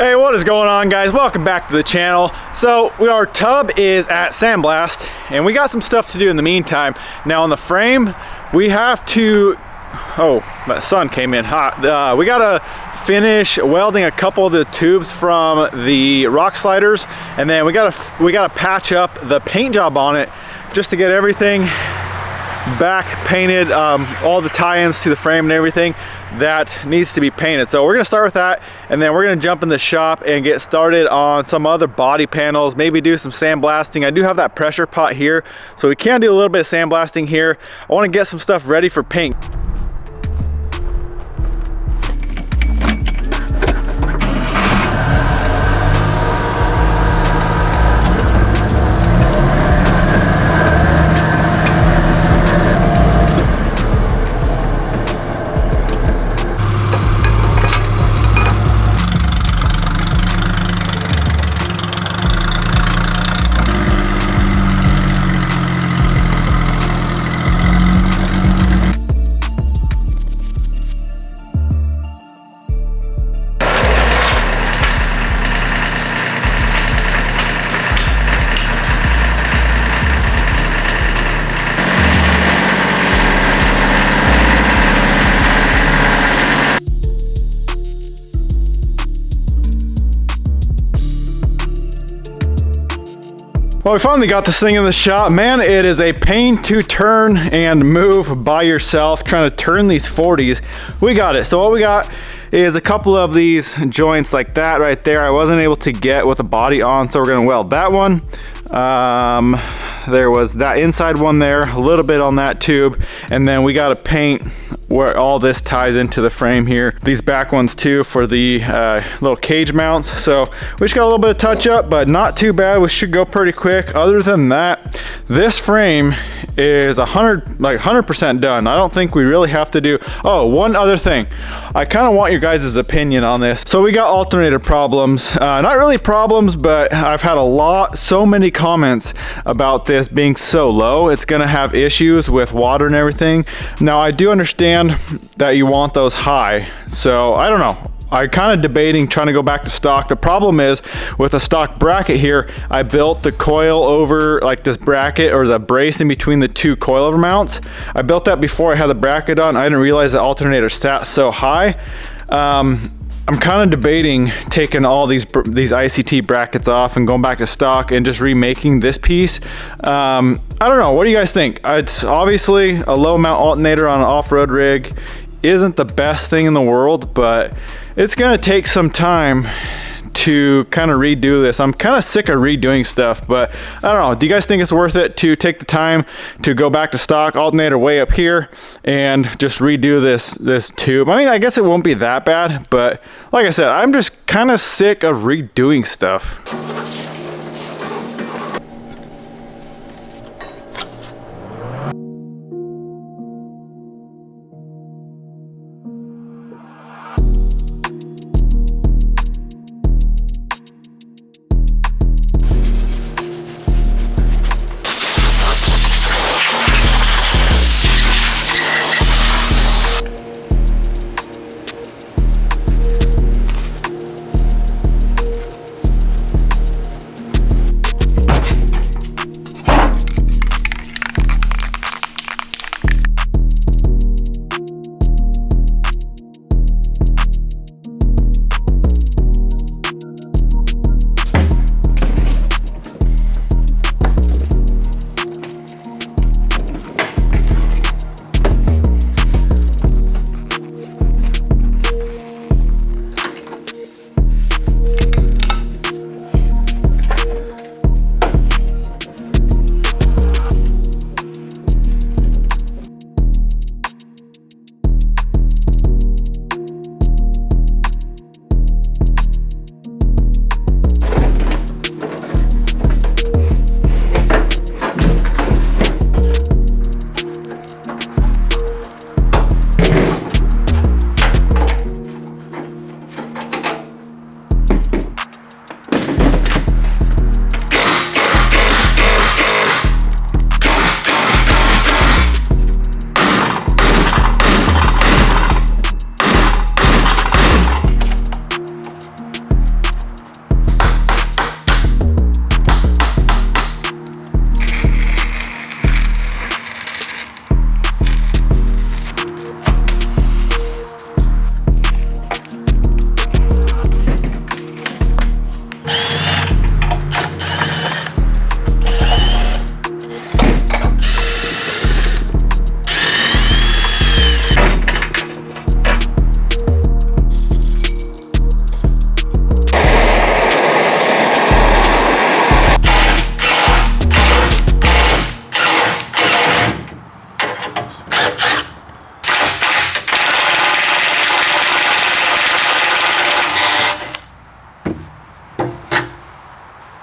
Hey, what is going on, guys? Welcome back to the channel. So our tub is at sandblast and we got some stuff to do in the meantime. Now on the frame we have to, oh, that sun came in hot. We gotta finish welding a couple of the tubes from the rock sliders, and then we gotta patch up the paint job on it just to get everything back painted, all the tie-ins to the frame and everything that needs to be painted. So we're gonna start with that, and then we're gonna jump in the shop and get started on some other body panels, maybe do some sandblasting. I do have that pressure pot here, so we can do a little bit of sandblasting here. I want to get some stuff ready for paint. Well, we finally got this thing in the shop. Man, it is a pain to turn and move by yourself, trying to turn these 40s. We got it. So what we got is a couple of these joints like that right there. I wasn't able to get with the body on, so we're gonna weld that one. There was that inside one there, a little bit on that tube, and then we got to paint where all this ties into the frame here. These back ones too for the little cage mounts. So we just got a little bit of touch up, but not too bad. We should go pretty quick. Other than that, this frame is 100% done. I don't think we really have to do. Oh, one other thing. I kind of want your guys' opinion on this. So we got alternator problems. Not really problems, but I've had so many comments about this being so low. It's gonna have issues with water and everything. Now I do understand that you want those high, so I don't know. I'm kind of debating trying to go back to stock. The problem is with a stock bracket here, I built the coil over like this bracket or the brace in between the two coilover mounts. I built that before I had the bracket on. I didn't realize the alternator sat so high. I'm kind of debating taking all these ICT brackets off and going back to stock and just remaking this piece. I don't know, what do you guys think? It's obviously a low mount alternator on an off-road rig isn't the best thing in the world, but it's gonna take some time to kind of redo this. I'm kind of sick of redoing stuff, but I don't know. Do you guys think it's worth it to take the time to go back to stock alternator way up here and just redo this tube? I mean, I guess it won't be that bad, but like I said, I'm just kind of sick of redoing stuff.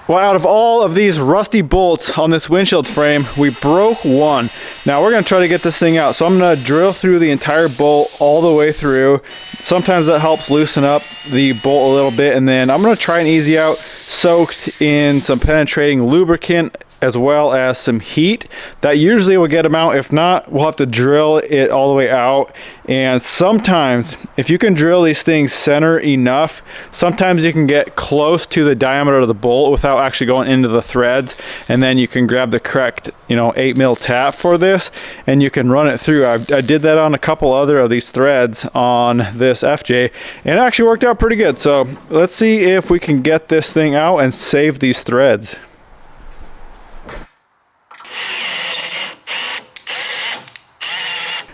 Well, out of all of these rusty bolts on this windshield frame, we broke one. Now we're gonna try to get this thing out. So I'm gonna drill through the entire bolt all the way through. Sometimes that helps loosen up the bolt a little bit, and then I'm gonna try and easy out, soaked in some penetrating lubricant as well as some heat. That usually will get them out. If not, we'll have to drill it all the way out. And sometimes, if you can drill these things center enough, sometimes you can get close to the diameter of the bolt without actually going into the threads. And then you can grab the correct, 8mm tap for this, and you can run it through. I did that on a couple other of these threads on this FJ, and it actually worked out pretty good. So let's see if we can get this thing out and save these threads.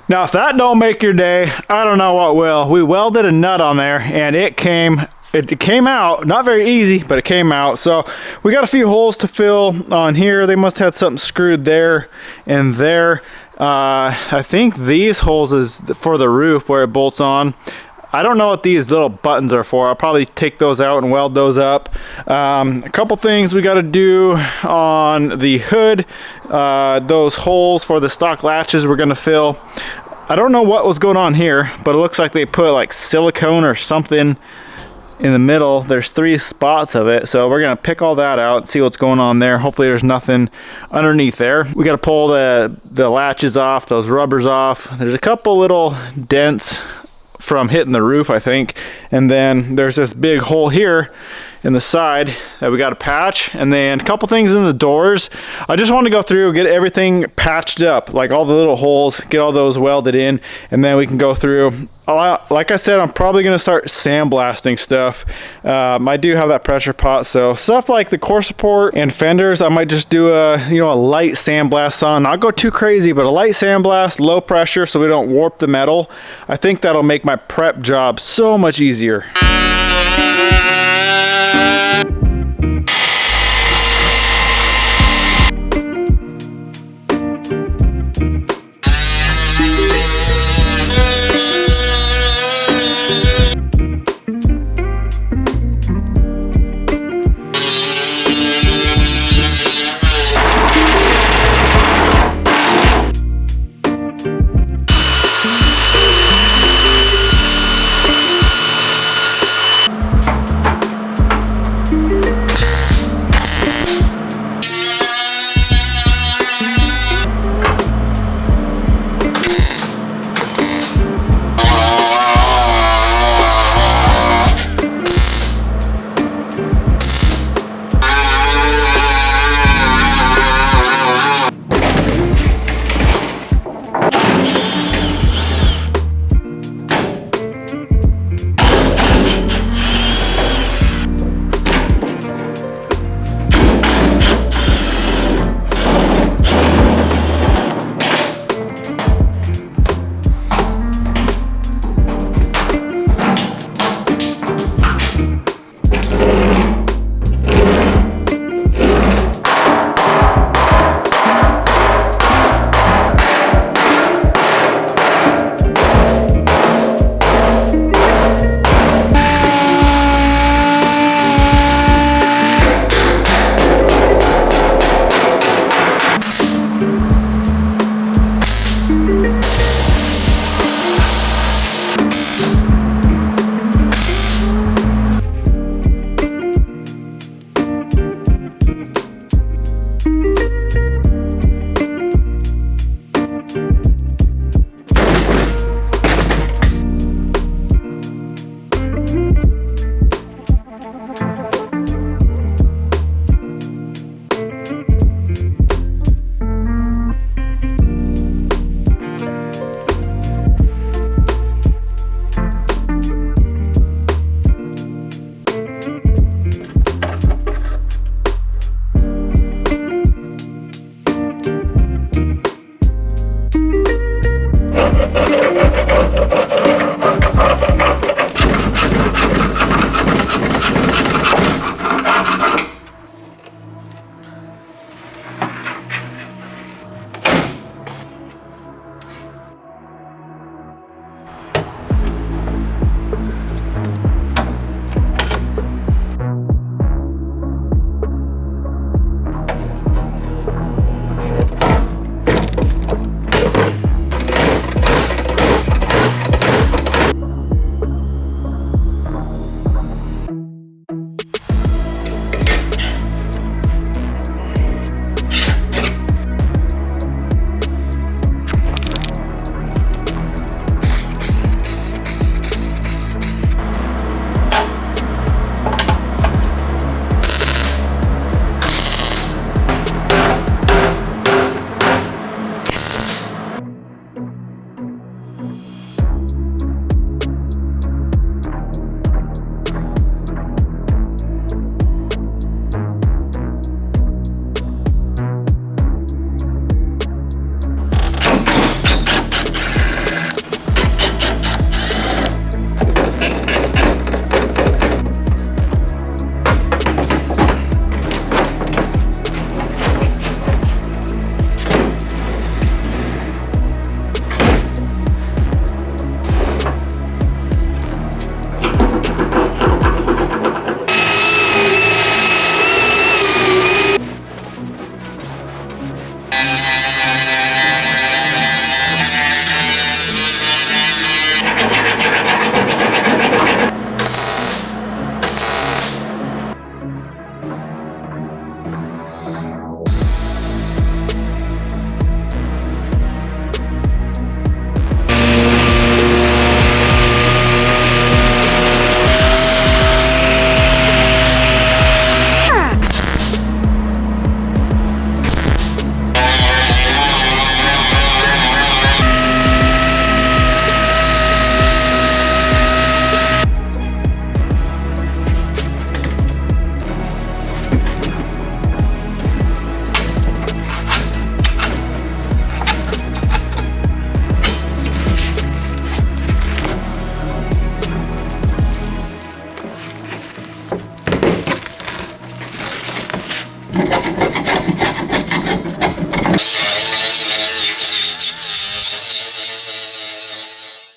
Now, if that don't make your day, I don't know what will. We welded a nut on there, and it came out, not very easy, but it came out. So we got a few holes to fill on here. They must have had something screwed there and there. I think these holes is for the roof where it bolts on. I don't know what these little buttons are for. I'll probably take those out and weld those up. A couple things we got to do on the hood. Those holes for the stock latches we're going to fill. I don't know what was going on here, but it looks like they put like silicone or something in the middle. There's 3 spots of it, so we're going to pick all that out and see what's going on there. Hopefully there's nothing underneath there. We got to pull the latches off, those rubbers off. There's a couple little dents from hitting the roof, I think, and then there's this big hole here in the side that we got to patch, and then a couple things in the doors. I just want to go through, get everything patched up, like all the little holes, get all those welded in, and then we can go through. Like I said, I'm probably going to start sandblasting stuff. I do have that pressure pot, so stuff like the core support and fenders, I might just do a light sandblast on. Not go too crazy, but a light sandblast, low pressure, so we don't warp the metal. I think that'll make my prep job so much easier.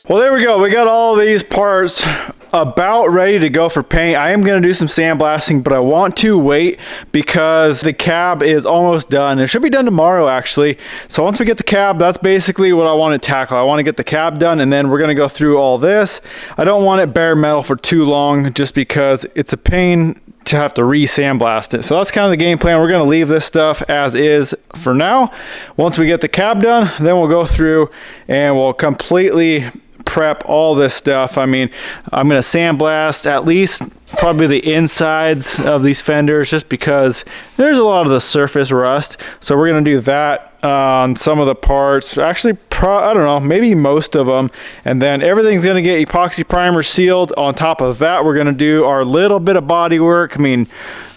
Well, there we go. We got all these parts about ready to go for paint. I am going to do some sandblasting, but I want to wait because the cab is almost done. It should be done tomorrow, actually. So once we get the cab, that's basically what I want to tackle. I want to get the cab done, and then we're going to go through all this. I don't want it bare metal for too long just because it's a pain to have to re-sandblast it. So that's kind of the game plan. We're going to leave this stuff as is for now. Once we get the cab done, then we'll go through and we'll completely prep all this stuff. I mean, I'm going to sandblast at least probably the insides of these fenders just because there's a lot of the surface rust. So we're going to do that on some of the parts. Actually, I don't know, maybe most of them. And then everything's going to get epoxy primer sealed. On top of that, we're going to do our little bit of body work. I mean,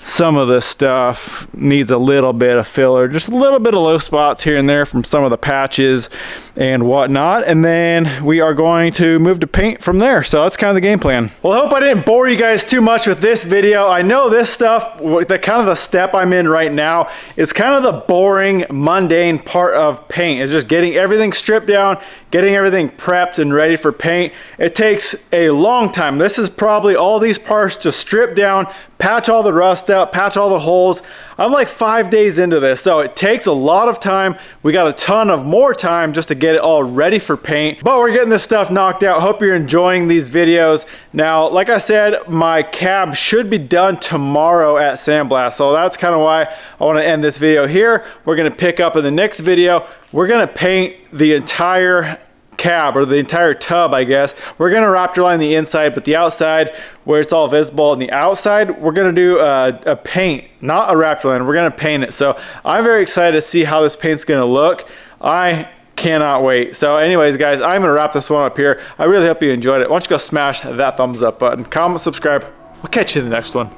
some of this stuff needs a little bit of filler, just a little bit of low spots here and there from some of the patches and whatnot. And then we are going to move to paint from there. So that's kind of the game plan. Well, I hope I didn't bore you guys too much with this video. I know this stuff, the kind of the step I'm in right now is kind of the boring, mundane part of paint. It's just getting everything stripped down, getting everything prepped and ready for paint. It takes a long time. This is probably all these parts just stripped down, patch all the rust out, patch all the holes. I'm like 5 days into this, so it takes a lot of time. We got a ton of more time just to get it all ready for paint, but we're getting this stuff knocked out. Hope you're enjoying these videos. Now, like I said, my cab should be done tomorrow at Sandblast, so that's kind of why I want to end this video here. We're going to pick up in the next video. We're going to paint the entire cab, or the entire tub, I guess. We're going to Raptor line the inside, but the outside where it's all visible on the outside, we're going to do a paint, not a Raptor line. We're going to paint it. So I'm very excited to see how this paint's going to look. I cannot wait. So anyways, guys, I'm going to wrap this one up here. I really hope you enjoyed it. Why don't you go smash that thumbs up button, comment, subscribe. We'll catch you in the next one.